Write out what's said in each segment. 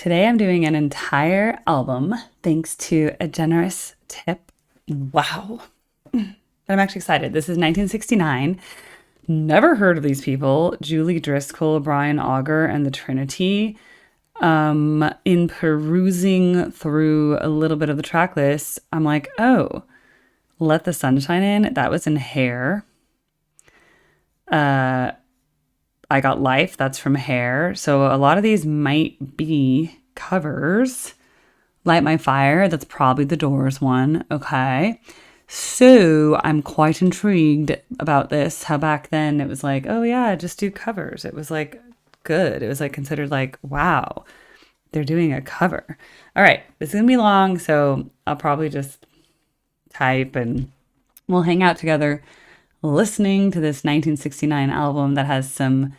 Today I'm doing an entire album thanks to a generous tip. Wow. But I'm actually excited. This is 1969. Never heard of these people. Julie Driscoll, Brian Auger, and the Trinity. In perusing through a little bit of the track list, I'm like, oh, Let the Sunshine In. That was in Hair. I Got Life. That's from Hair. So a lot of these might be covers. Light My Fire. That's probably the Doors one. Okay. So I'm quite intrigued about this. How back then it was like, oh yeah, just do covers. It was like good. It was like considered like, wow, they're doing a cover. All right. This is going to be long. So I'll probably just type and we'll hang out together listening to this 1969 album that has some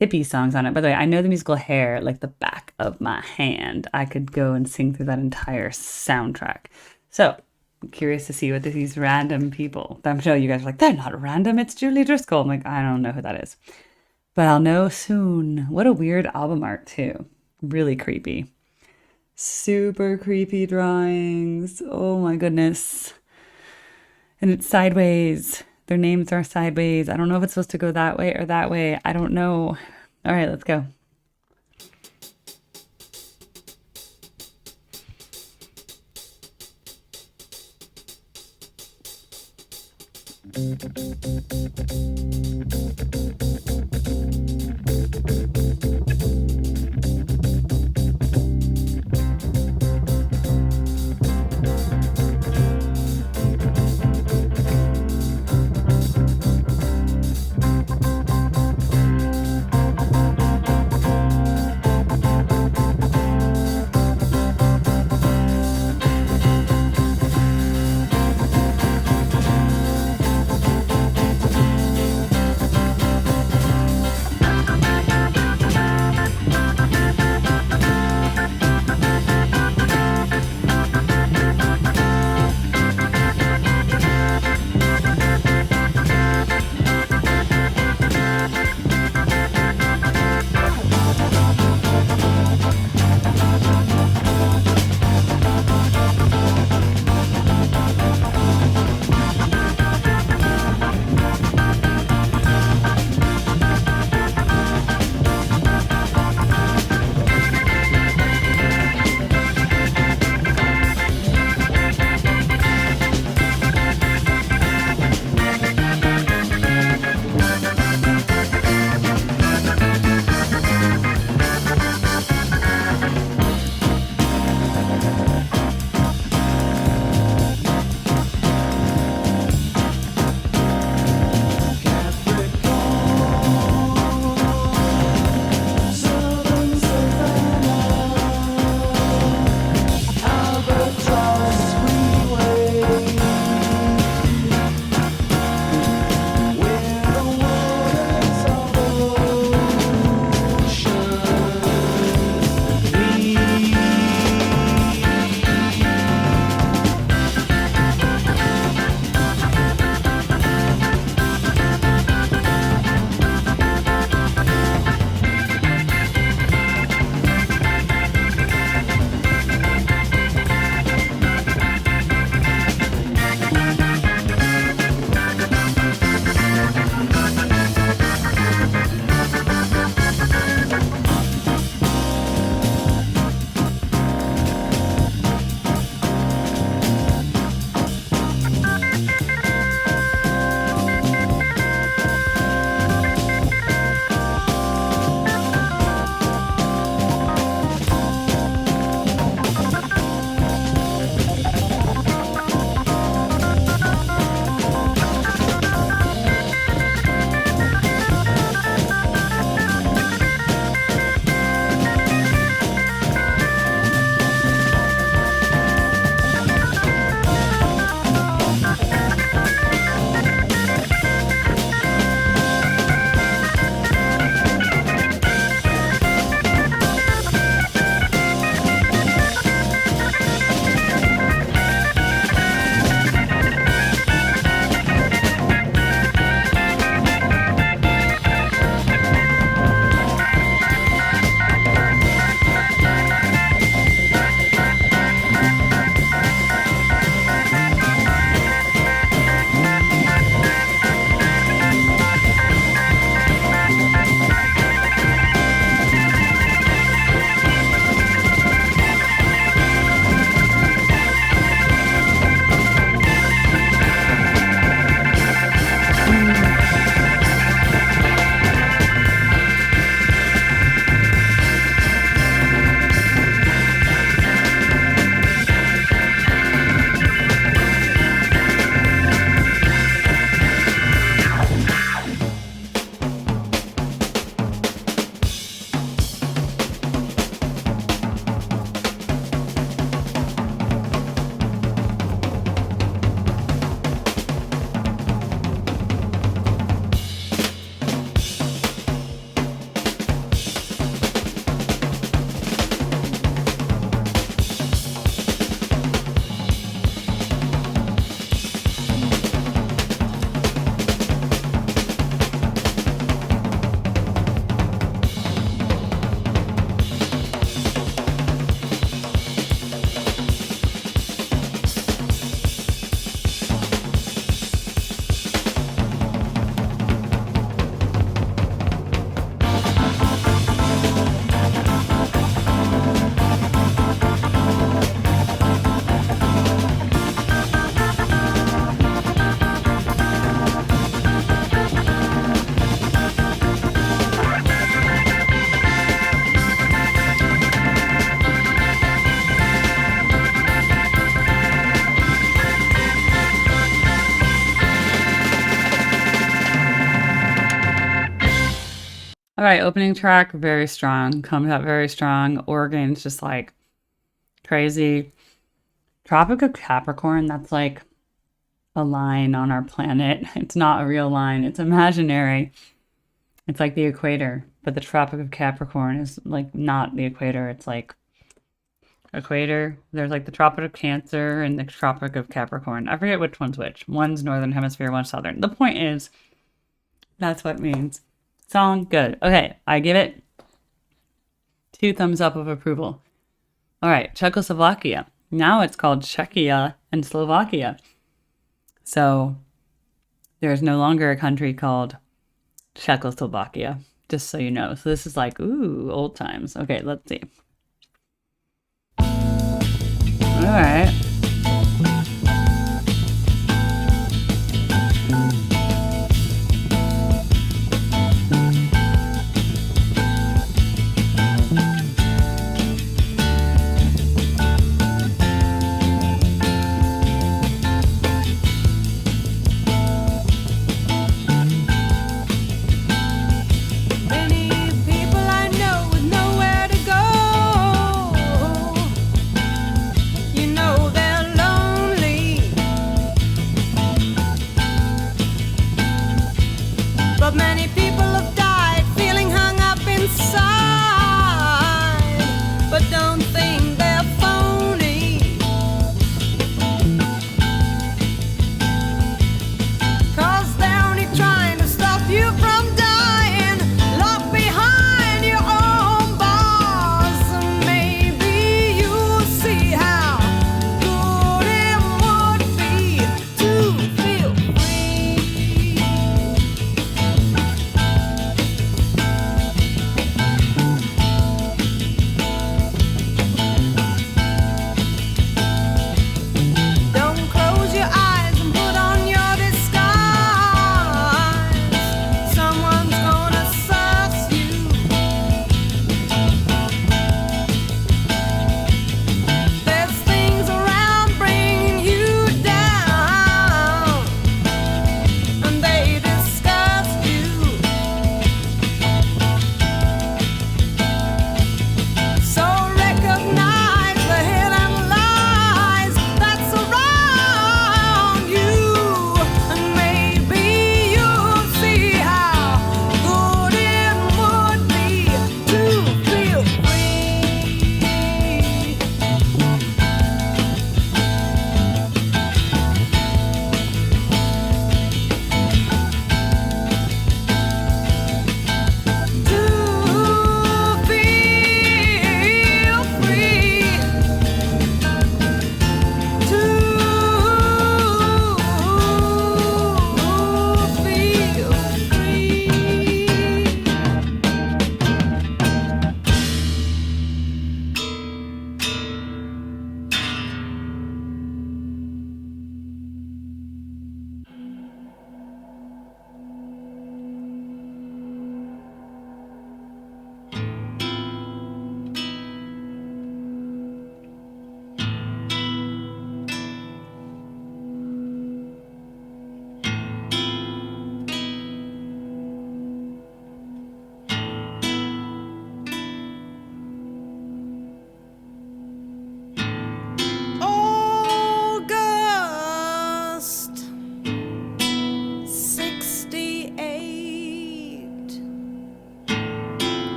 hippie songs on it. By the way, I know the musical Hair like the back of my hand. I could go and sing through that entire soundtrack. So I'm curious to see what these random people, I'm sure you guys are like, they're not random. It's Julie Driscoll. I'm like, I don't know who that is. But I'll know soon. What a weird album art too. Really creepy. Super creepy drawings. Oh my goodness. And it's sideways. Their names are sideways. I don't know if it's supposed to go that way or that way. I don't know. All right, let's go. All right, opening track, very strong. Comes out very strong. Organ's just like crazy. Tropic of Capricorn, that's like a line on our planet. It's not a real line, it's imaginary. It's like the equator, but the Tropic of Capricorn is like not the equator. It's like equator. There's like the Tropic of Cancer and the Tropic of Capricorn. I forget which one's which. One's northern hemisphere, one's southern. The point is, that's what it means. Song, good. Okay, I give it 2 thumbs up of approval. All right, Czechoslovakia. Now it's called Czechia and Slovakia. So there's no longer a country called Czechoslovakia, just so you know. So this is like, ooh, old times. Okay, let's see. All right. You know that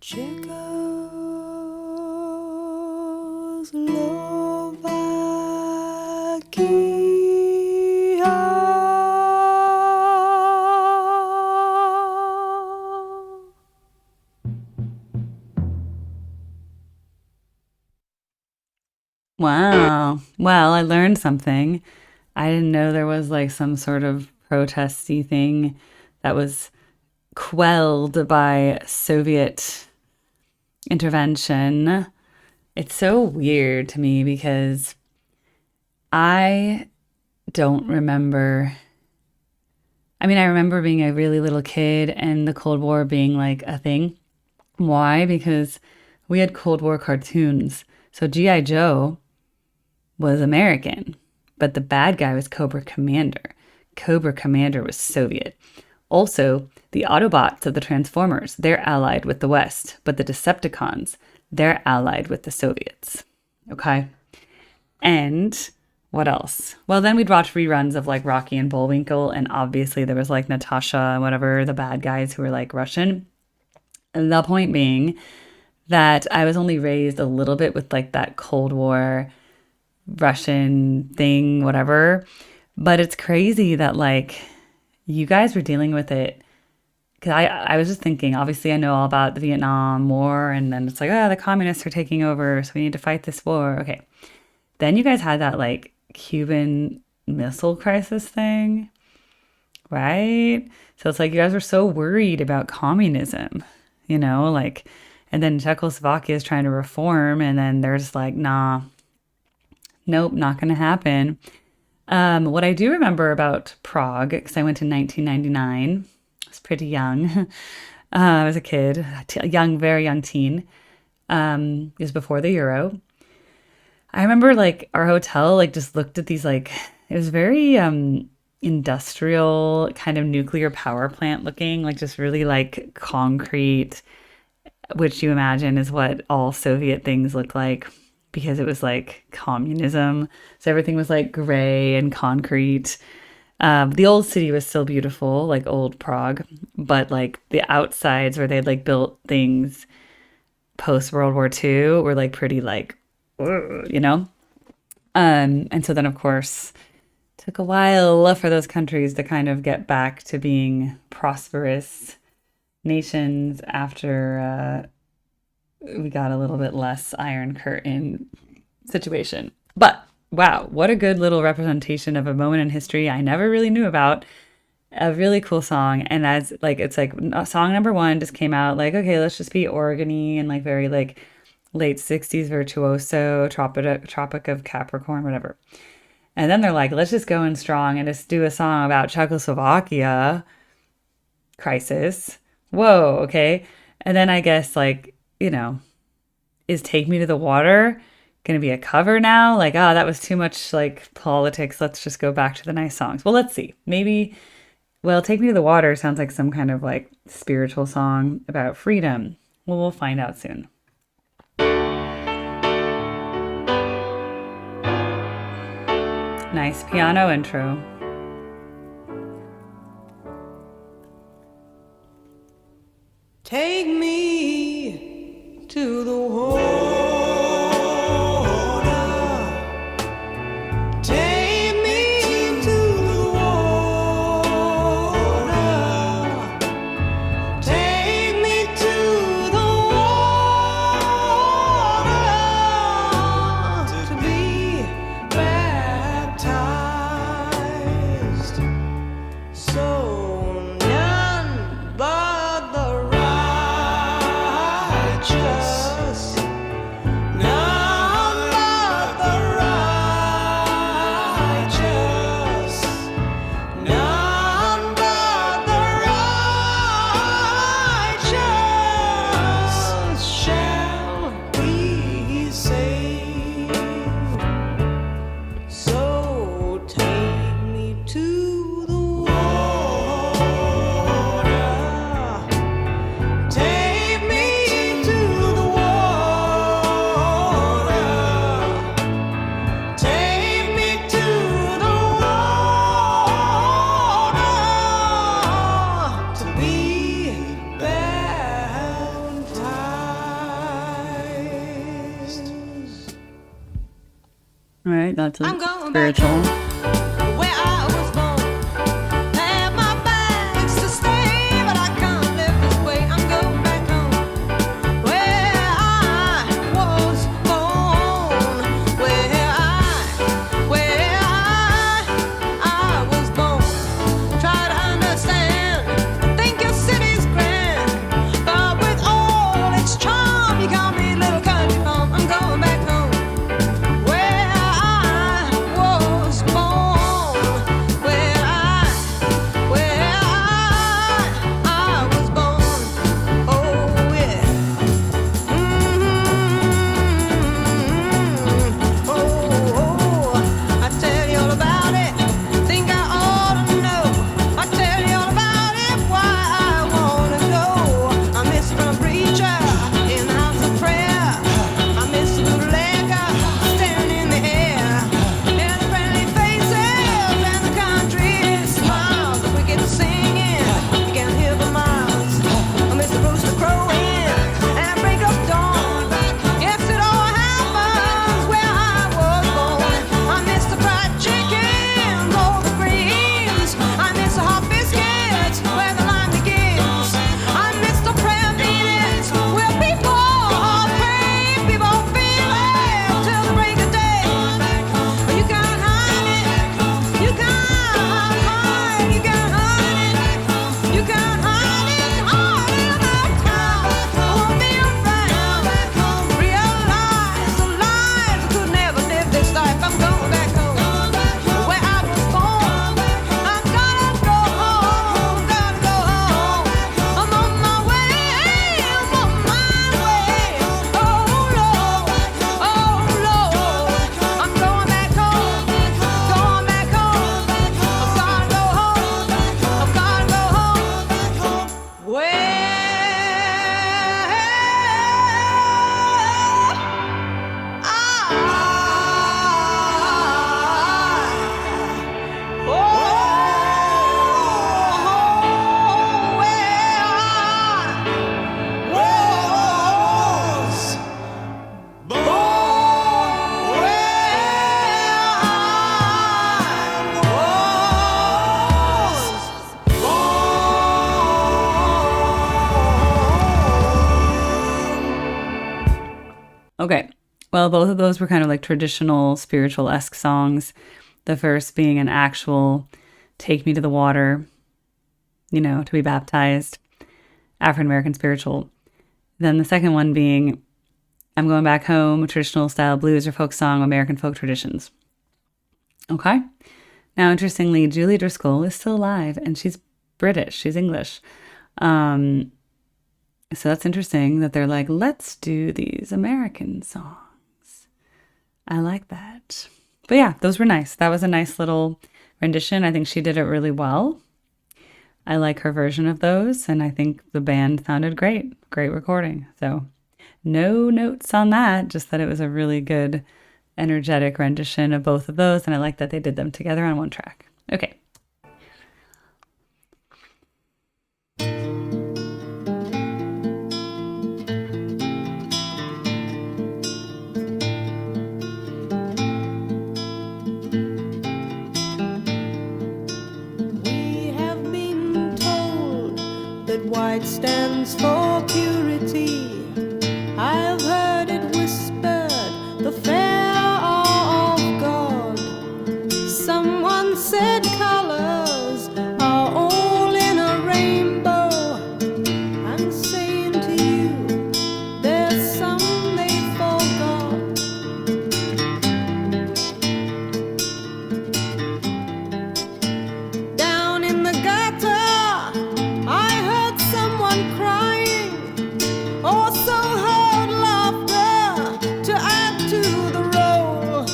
Wow. Well, I learned something. I didn't know there was like some sort of protesty thing that was quelled by Soviet intervention. It's so weird to me because I don't remember. I mean, I remember being a really little kid and the Cold War being like a thing. Why? Because we had Cold War cartoons. So G.I. Joe was American, but the bad guy was Cobra Commander. Cobra Commander was Soviet. Also, the Autobots of the Transformers, they're allied with the West, but the Decepticons, they're allied with the Soviets. Okay? And what else? Well, then we'd watch reruns of like Rocky and Bullwinkle, and obviously there was like Natasha and whatever, the bad guys who were like Russian. And the point being that I was only raised a little bit with like that Cold War Russian thing, whatever. But it's crazy that like you guys were dealing with it. Because I was just thinking, obviously I know all about the Vietnam War, and then it's like, oh, the communists are taking over, so we need to fight this war. Okay. Then you guys had that like Cuban Missile Crisis thing, right? So it's like you guys were so worried about communism, like, and then Czechoslovakia is trying to reform, and then they're just like, nah, nope, not going to happen. What I do remember about Prague, because I went in 1999, I was pretty young. I was a kid, very young teen. It was before the Euro. I remember like our hotel like just looked at these like, it was very industrial kind of nuclear power plant looking, like just really like concrete, which you imagine is what all Soviet things look like because it was like communism. So everything was like gray and concrete. The old city was still beautiful, like old Prague, but like the outsides where they'd like built things post World War II were like pretty like, And so then of course took a while for those countries to kind of get back to being prosperous nations after we got a little bit less Iron Curtain situation. But wow, what a good little representation of a moment in history I never really knew about. A really cool song. And as like, it's like song number one just came out like, okay, let's just be organy and like very like late 60s virtuoso, Tropic of Capricorn, whatever. And then they're like, let's just go in strong and just do a song about Czechoslovakia crisis. Whoa, okay. And then I guess like, is Take Me to the Water going to be a cover now? Like, oh, that was too much like politics. Let's just go back to the nice songs. Well, let's see. Maybe, Take Me to the Water sounds like some kind of like spiritual song about freedom. Well, we'll find out soon. Nice piano intro. Take me to the water. Take me to the water. Take me to the water to be baptized. So none but the righteous right? That's I'm going back spiritual. where I was born. Have my bags to stay, but I can't live this way. I'm going back home where I was born. Where I was born. Try to understand. Think your city's grand, but with all its charm, you can't be little country farm. I'm going back home where I was born. Where I was born. Oh yeah. Oh, I tell you all about it. Think I ought to know. I tell you all about it. Why I wanna go. I miss the preacher in the house of prayer. I miss the bootlegger standing in the air. And the friendly faces and the country smiles. We get to singing, you can hear the miles. I miss the rooster crowing and break of dawn. Yes, it all happens where I was born. I miss the fried chicken, all the greens. I miss the hot biscuits where the line begins. I miss the prayer meetings where people pray, people feel it till the break of day. You can't hide it. You can't hide. You can't hide it. You can't hide it. All in the town. Hold me around. Realize the lies I could never live this life. I'm going back home where I was born. I'm gonna go home. Gotta go home. I'm on my way. I'm on my way. Oh Lord. Oh Lord. I'm going back home. Going back home. I've gotta go home. I've gotta go home. Okay. Well, both of those were kind of like traditional spiritual-esque songs. The first being an actual take me to the water, to be baptized, African American spiritual. Then the second one being I'm going back home, traditional style blues or folk song, American folk traditions. Okay. Now, interestingly, Julie Driscoll is still alive and she's British. She's English. So that's interesting that they're like, let's do these American songs. I like that. But yeah, those were nice. That was a nice little rendition. I think she did it really well. I like her version of those, and I think the band sounded great. Great recording. So no notes on that, just that it was a really good, energetic rendition of both of those, and I like that they did them together on one track. Okay. White stands for purity. I've heard it whispered, the fear of God. Someone said colors are all in a rainbow. I'm saying to you, there's some they forgot. Down in the gutter, also heard laughter to add to the roll.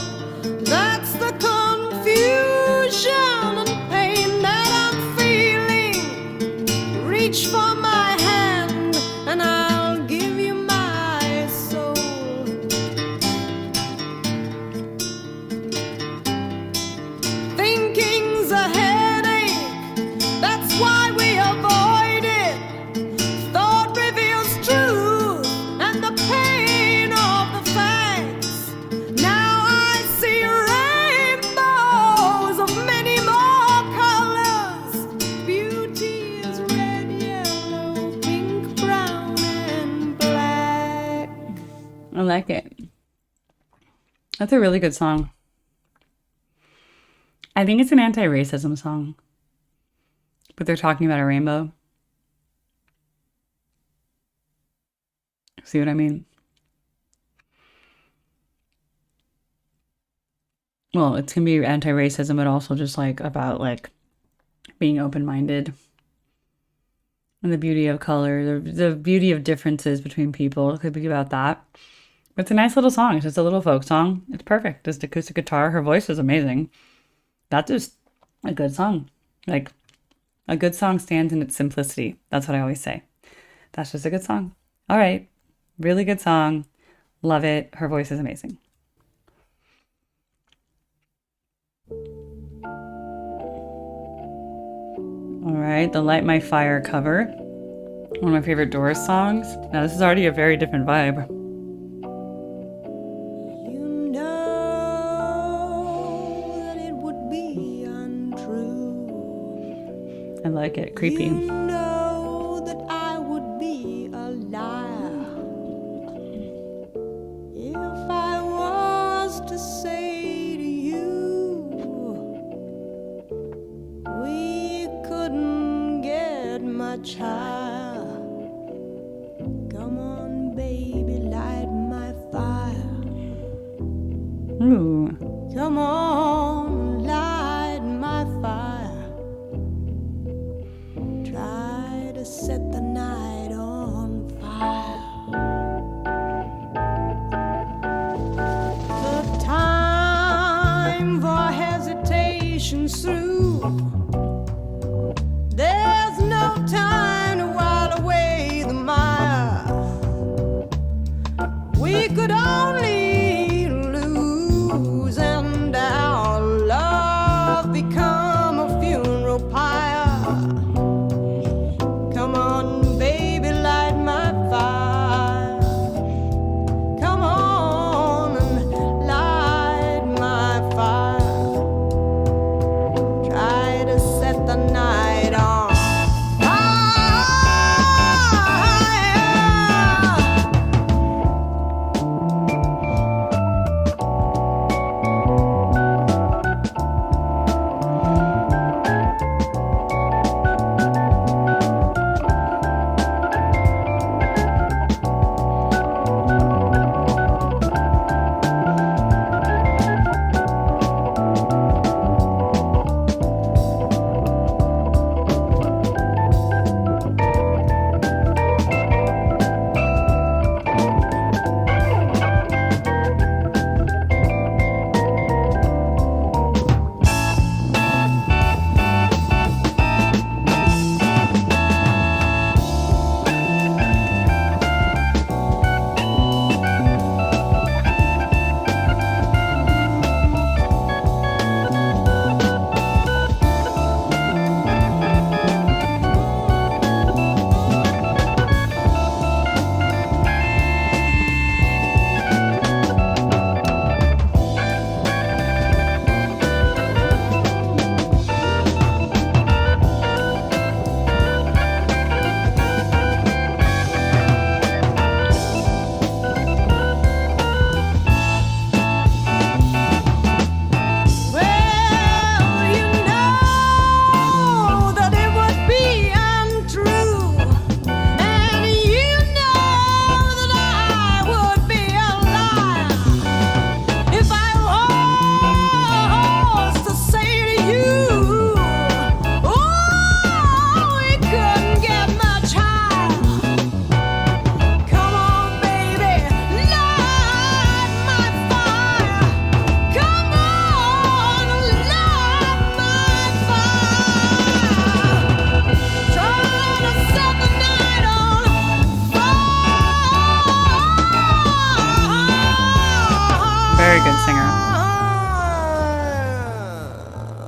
That's the confusion and pain that I'm feeling. Reach for my hand and I'll give you my soul. Thinking's a headache, that's why we avoid it. Thought reveals truth and the pain of the facts. Now I see red. I like it. That's a really good song. I think it's an anti-racism song, but they're talking about a rainbow. See what I mean? Well, it's gonna be anti-racism, but also just like about like being open-minded and the beauty of color, the beauty of differences between people. It could be about that. But it's a nice little song. It's just a little folk song. It's perfect. Just acoustic guitar. Her voice is amazing. That's just a good song. Like, a good song stands in its simplicity. That's what I always say. That's just a good song. All right. Really good song. Love it. Her voice is amazing. All right. The Light My Fire cover. One of my favorite Doors songs. Now, this is already a very different vibe. I like it. Creepy. You know that I would be a liar if I was to say to you we couldn't get much higher. Come on, baby, light my fire. Ooh. Come on, light my fire. Try to set the night on fire. The time for hesitation's through. There's no time to while away the mire. We could only lose, and our love become a funeral pyre. Come on, baby, light my fire. Come on and light my fire. Try to set the night on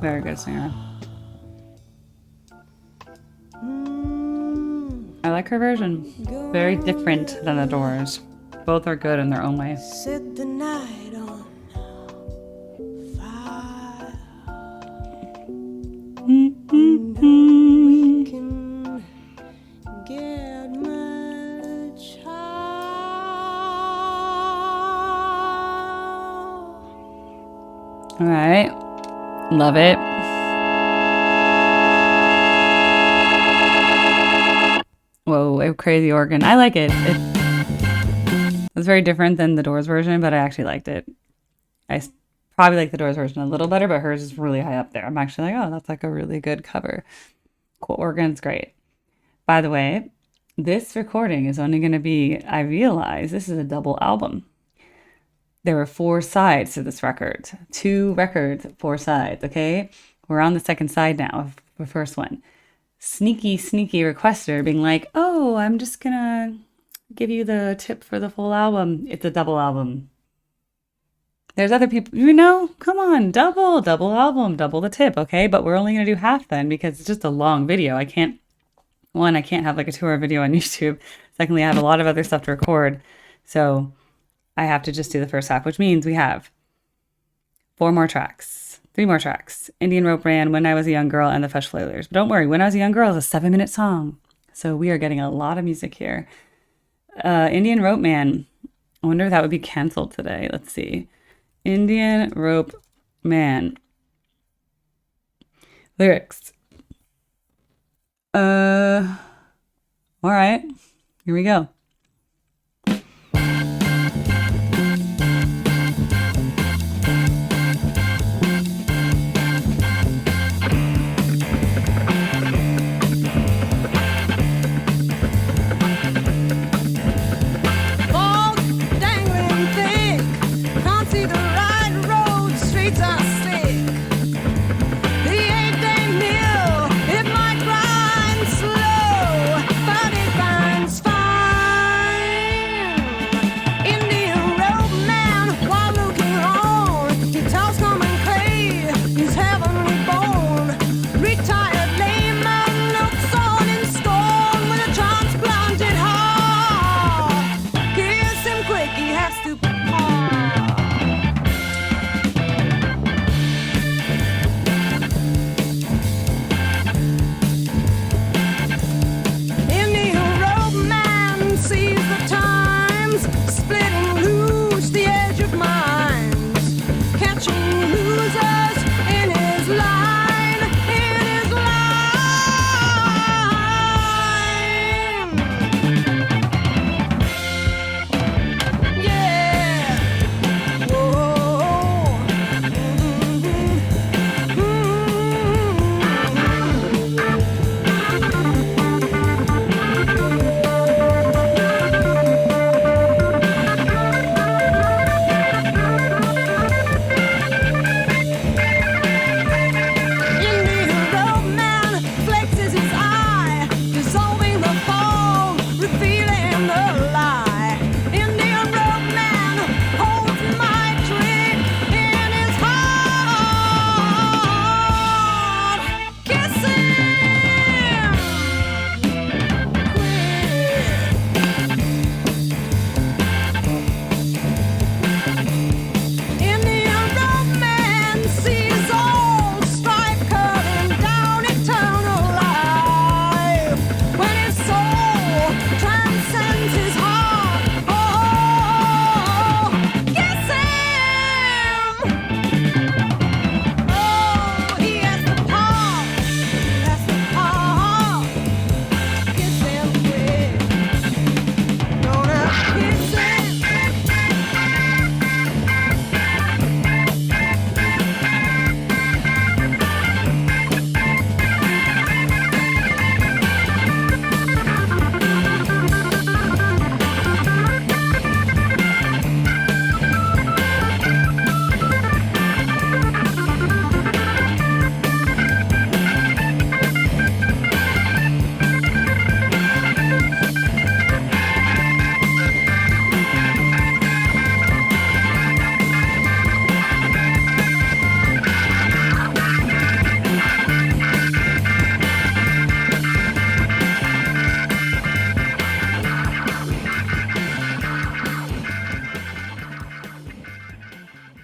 Very good singer. I like her version. Very different than the Doors. Both are good in their own way. Set the night on fire. We can get much higher. All right. Love it. Whoa, a crazy organ. I like it. It's very different than the Doors version, but I actually liked it. I probably like the Doors version a little better, but hers is really high up there. I'm actually like, oh, that's like a really good cover. Cool. Organ's great. By the way, this recording is only going to be, I realize this is a double album. There were 4 sides to this record. 2 records, 4 sides, okay? We're on the second side now of the first one. Sneaky requester being like, oh, I'm just going to give you the tip for the full album. It's a double album. There's other people, come on, double album, double the tip, okay? But we're only going to do half then because it's just a long video. I can't have like a 2-hour video on YouTube. Secondly, I have a lot of other stuff to record. So I have to just do the first half, which means we have 3 more tracks. Indian Rope Man, When I Was a Young Girl, and The Fresh Flavors. But don't worry, When I Was a Young Girl is a 7-minute song. So we are getting a lot of music here. Indian Rope Man. I wonder if that would be canceled today. Let's see. Indian Rope Man. Lyrics. All right. Here we go.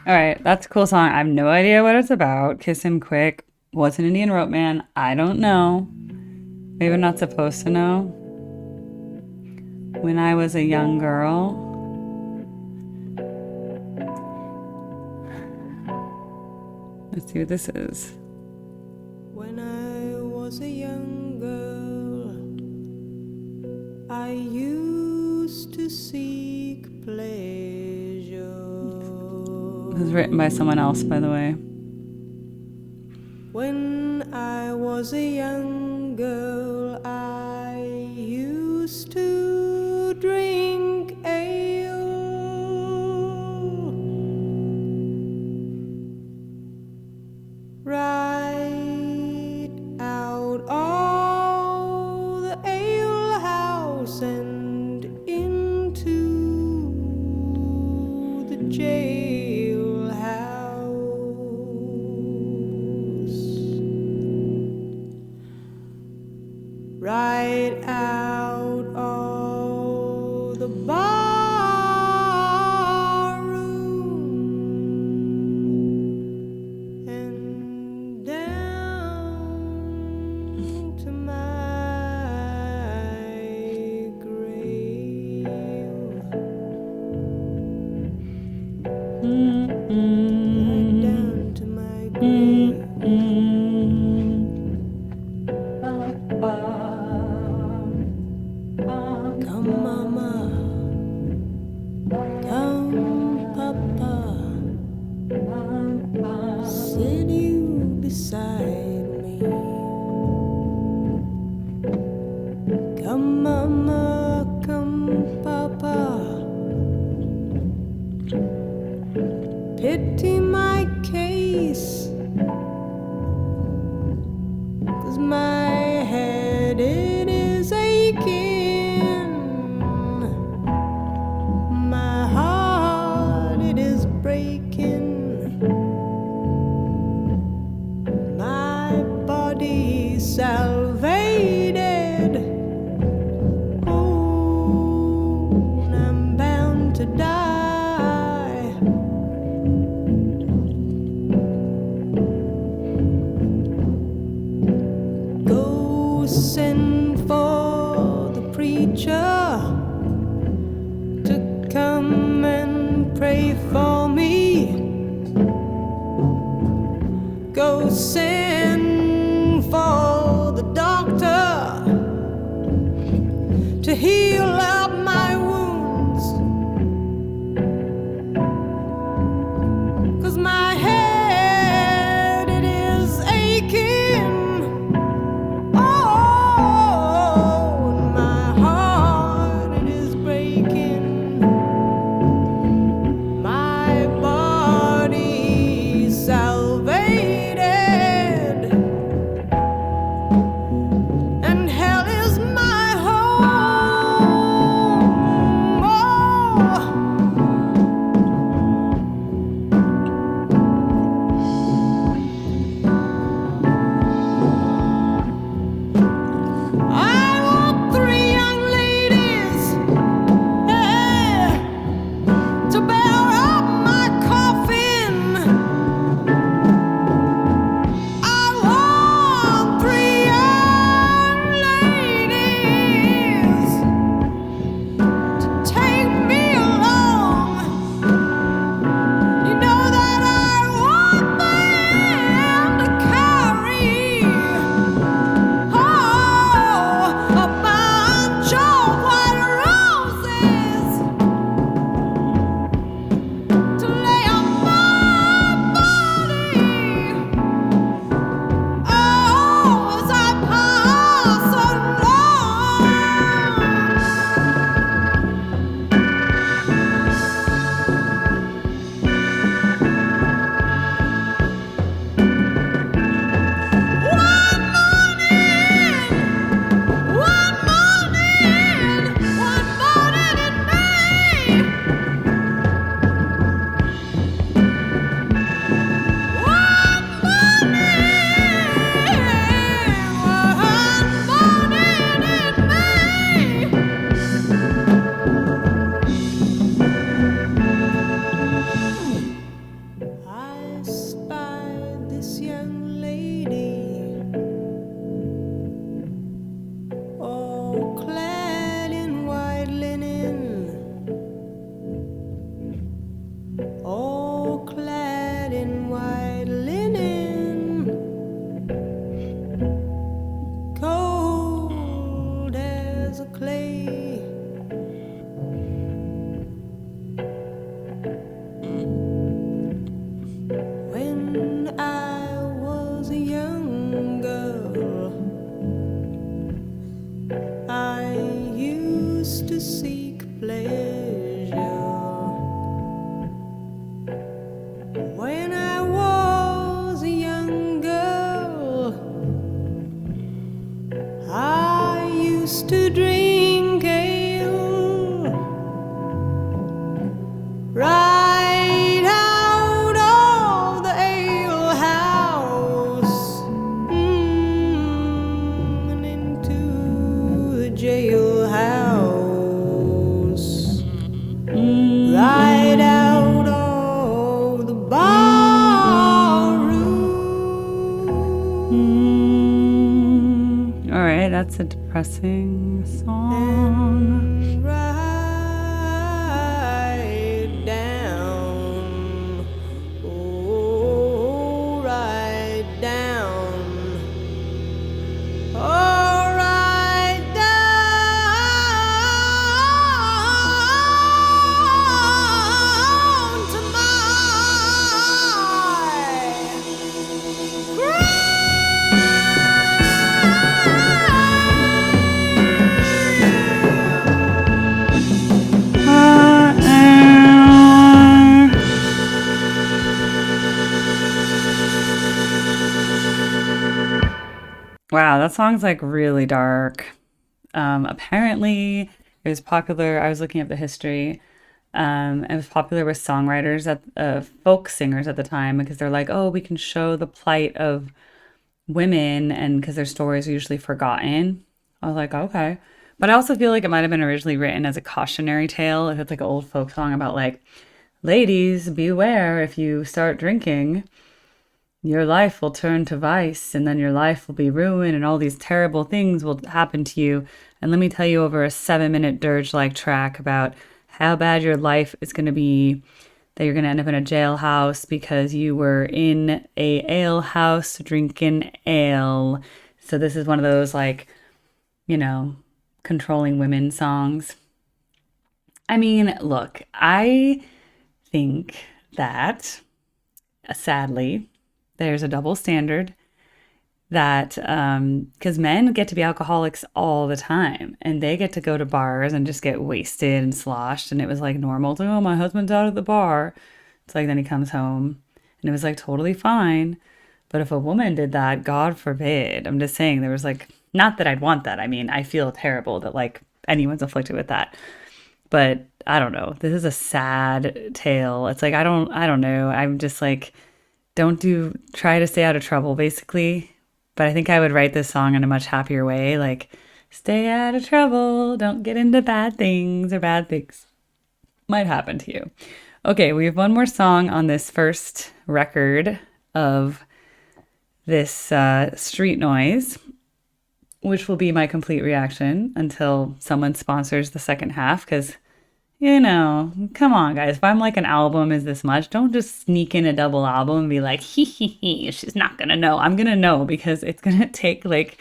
All right, that's a cool song. I have no idea what it's about. Kiss Him Quick. What's an Indian Rope Man? I don't know. Maybe I'm not supposed to know. When I Was a Young Girl. Let's see what this is. When I was a young girl, I used to seek pleasure. This is written by someone else, by the way. When I was a young girl, I used to drink ale. Right out of the ale house and into the jail house. Right out of the bar room and down to my grave. Right down to my grave. Come mama, come papa, sit you beside me. Come mama, come papa, pity my case, 'cause my head it is aching, my heart it is breaking, my body salvated. Oh, and I'm bound to die. Go send for the preacher to come and pray for me. Go send for the doctor to heal up my wounds, 'cause my head it is aching. Oh, and my heart it is breaking. My body salvated, and hell is my home. a depressing song. Right down, oh, right down, oh, right down to Wow, that song's like really dark. Apparently, it was popular. I was looking up the history. It was popular with songwriters folk singers at the time because they're like, oh, we can show the plight of women, and because their stories are usually forgotten. I was like, okay. But I also feel like it might have been originally written as a cautionary tale. If it's like an old folk song about like, ladies, beware if you start drinking, your life will turn to vice, and then your life will be ruined, and all these terrible things will happen to you. And let me tell you over a 7-minute dirge-like track about how bad your life is going to be, that you're going to end up in a jailhouse because you were in a ale house drinking ale. So this is one of those like, controlling women songs. I mean, look, I think that sadly, there's a double standard that because men get to be alcoholics all the time, and they get to go to bars and just get wasted and sloshed, and it was like normal to, oh, my husband's out at the bar. It's like then he comes home and it was like totally fine. But if a woman did that, God forbid. I'm just saying, there was like, not that I'd want that. I mean, I feel terrible that like anyone's afflicted with that. But I don't know. This is a sad tale. It's like I don't know. I'm just like, try to stay out of trouble, basically. But I think I would write this song in a much happier way, like, stay out of trouble, don't get into bad things, or bad things might happen to you. Okay, we have one more song on this first record of this Streetnoise, which will be my complete reaction until someone sponsors the second half, because come on, guys. If I'm like, an album is this much, don't just sneak in a double album and be like, she's not going to know. I'm going to know because it's going to take like,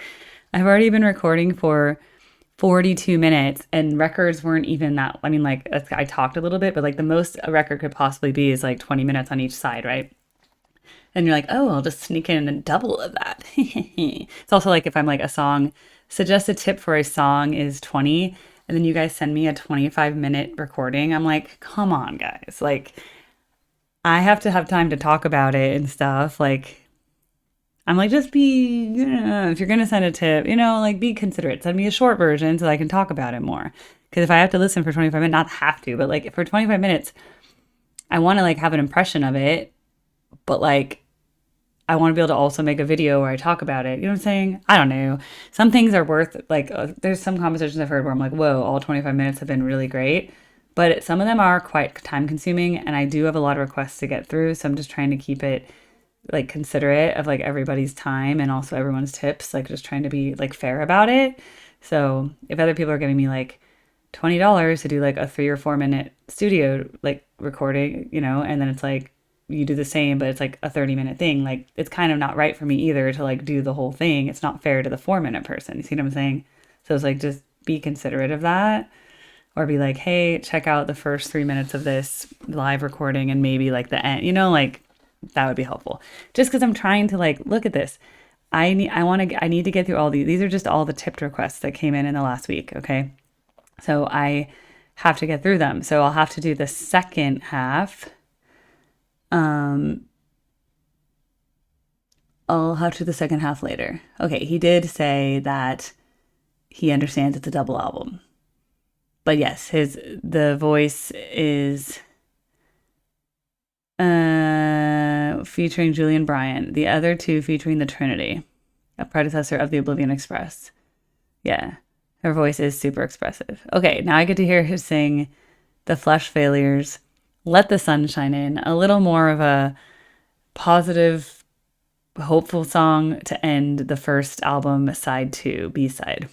I've already been recording for 42 minutes and records weren't even that. I mean, like, I talked a little bit, but like the most a record could possibly be is like 20 minutes on each side, right? And you're like, oh, I'll just sneak in a double of that. It's also like if I'm like a song, suggested tip for a song is 20, and then you guys send me a 25-minute recording. I'm like, come on, guys. Like, I have to have time to talk about it and stuff. Like, I'm like, just be, if you're going to send a tip, like, be considerate. Send me a short version so that I can talk about it more. Because if I have to listen for 25 minutes, not have to, but like for 25 minutes, I want to like have an impression of it. But like, I want to be able to also make a video where I talk about it. You know what I'm saying? I don't know. Some things are worth, like, there's some conversations I've heard where I'm like, whoa, all 25 minutes have been really great. But some of them are quite time consuming, and I do have a lot of requests to get through. So I'm just trying to keep it like considerate of like everybody's time and also everyone's tips, like just trying to be like fair about it. So if other people are giving me like $20 to do like a 3 or 4 minute studio like recording, and then it's like, you do the same, but it's like a 30-minute thing. Like, it's kind of not right for me either to like do the whole thing. It's not fair to the 4-minute person. You see what I'm saying? So it's like, just be considerate of that, or be like, hey, check out the first 3 minutes of this live recording and maybe like the end, like that would be helpful. Just because I'm trying to like, look at this. I need to get through all these. These are just all the tipped requests that came in the last week. Okay. So I have to get through them. So I'll have to do the second half. I'll have to do the second half later. Okay, he did say that he understands it's a double album. But yes, the voice is featuring Julian Bryant, the other two featuring the Trinity, a predecessor of the Oblivion Express. Yeah, her voice is super expressive. Okay, now I get to hear her sing The Flesh Failures, Let the Sun Shine In, a little more of a positive, hopeful song to end the first album, side 2, B-side.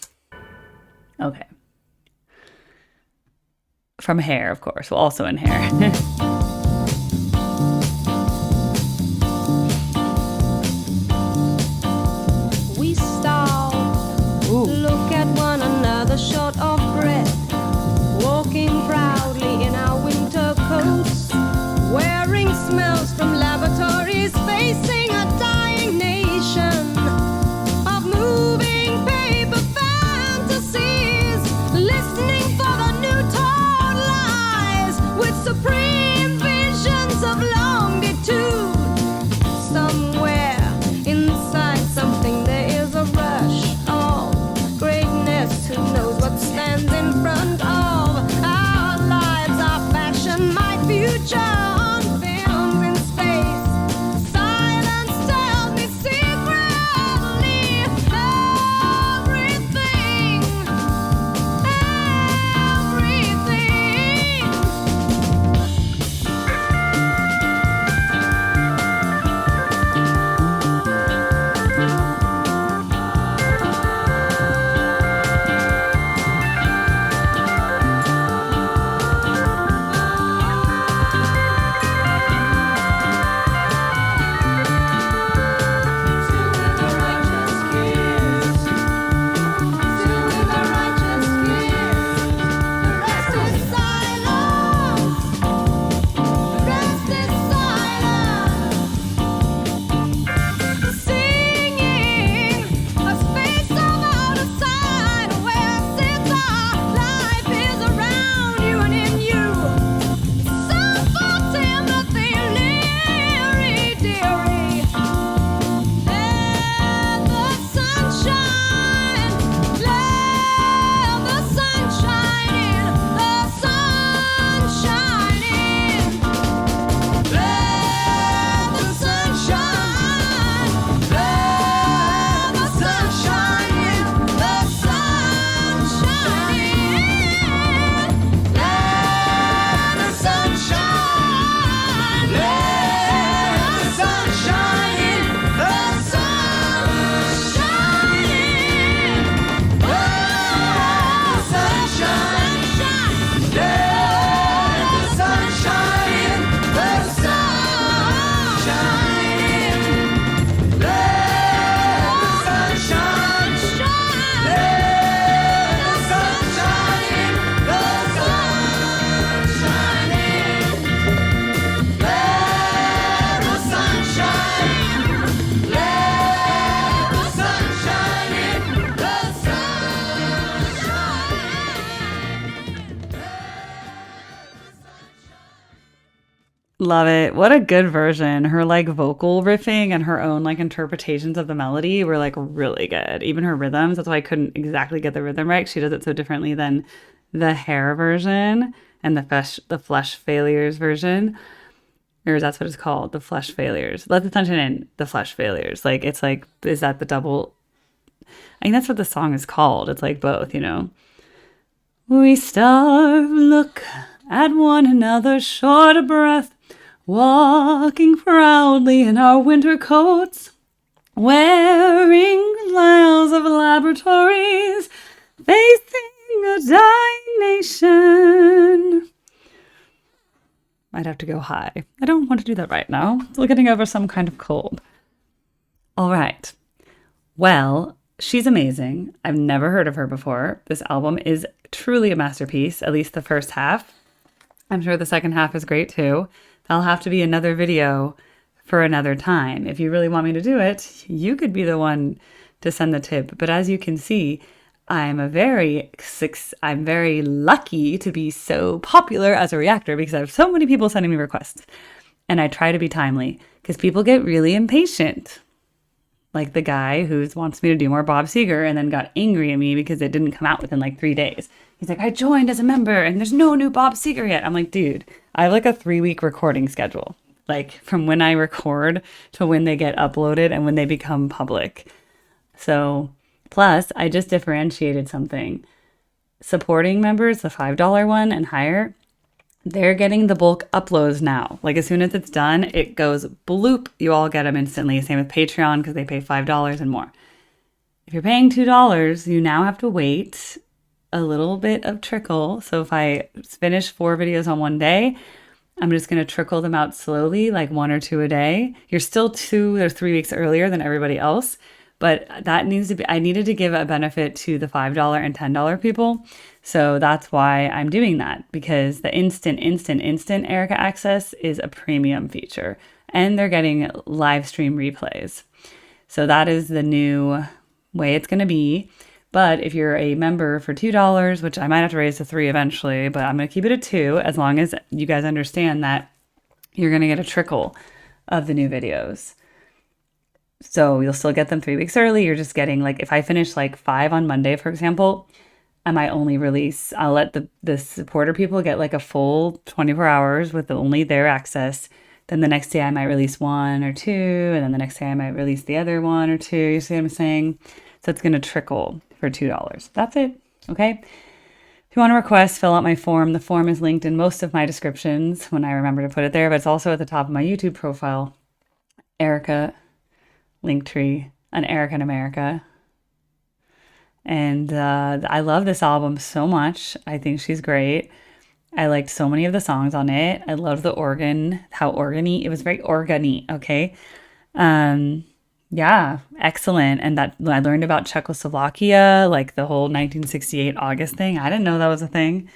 Okay. From Hair, of course. Well, also in Hair. We stop, look at one another short of breath, walking proudly in our winter coats, wearing smells from laboratories, facing a dying nation of moving paper fantasies, listening for the new taught lies with supreme visions of longitude. Somewhere inside something there is a rush of greatness. Who knows what stands in front of our lives, our fashion, my future on films in space. Silence tells me secretly everything, everything. Love it. What a good version. Her like vocal riffing and her own like interpretations of the melody were like really good. Even her rhythms. That's why I couldn't exactly get the rhythm right. She does it so differently than the Hair version and the Flesh Failures version. Or that's what it's called, the Flesh Failures. Let the Sunshine In, the Flesh Failures. Like it's like, is that the double? I think that's what the song is called. It's like both, you know. We starve, look at one another, short of breath, walking proudly in our winter coats, wearing smiles of laboratories, facing a dying nation. I'd have to go high. I don't want to do that right now. Still getting over some kind of cold. All right. Well, she's amazing. I've never heard of her before. This album is truly a masterpiece, at least the first half. I'm sure the second half is great too. That'll have to be another video for another time. If you really want me to do it, you could be the one to send the tip. But as you can see, I'm very lucky to be so popular as a reactor because I have so many people sending me requests. And I try to be timely because people get really impatient. Like the guy who wants me to do more Bob Seger and then got angry at me because it didn't come out within like 3 days. He's like, I joined as a member and there's no new Bob Seger yet. I'm like, dude, I have like a 3-week recording schedule. Like from when I record to when they get uploaded and when they become public. So plus I just differentiated something. Supporting members, the $5 one and higher, they're getting the bulk uploads now. Like as soon as it's done, it goes bloop. You all get them instantly. Same with Patreon because they pay $5 and more. If you're paying $2, you now have to wait a little bit of trickle. So if I finish 4 videos on one day, I'm just going to trickle them out slowly, like 1 or 2 a day. You're still 2 or 3 weeks earlier than everybody else, but that needs to be, I needed to give a benefit to the $5 and $10 people. So that's why I'm doing that, because the instant Erica access is a premium feature and they're getting live stream replays. So that is the new way it's going to be. But if you're a member for $2, which I might have to raise to $3 eventually, but I'm going to keep it at $2 as long as you guys understand that you're going to get a trickle of the new videos. So you'll still get them 3 weeks early. You're just getting, like, if I finish like 5 on Monday, for example, I might only release, I'll let the supporter people get like a full 24 hours with only their access. Then the next day I might release 1 or 2, and then the next day I might release the other 1 or 2. You see what I'm saying? So it's going to trickle for $2. That's it. Okay. If you want to request, fill out my form. The form is linked in most of my descriptions when I remember to put it there, but it's also at the top of my YouTube profile. Erica, Linktree, an Erica in America. And I love this album so much. I think she's great. I liked so many of the songs on it. I love the organ, how organy. It was very organy. Okay. Yeah, excellent. And that I learned about Czechoslovakia, like the whole 1968 August thing. I didn't know that was a thing.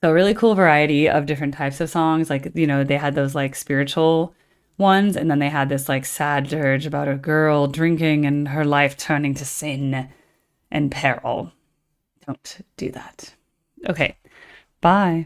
So really cool variety of different types of songs. Like, you know, they had those like spiritual ones, and then they had this like sad dirge about a girl drinking and her life turning to sin and peril. Don't do that. Okay, bye.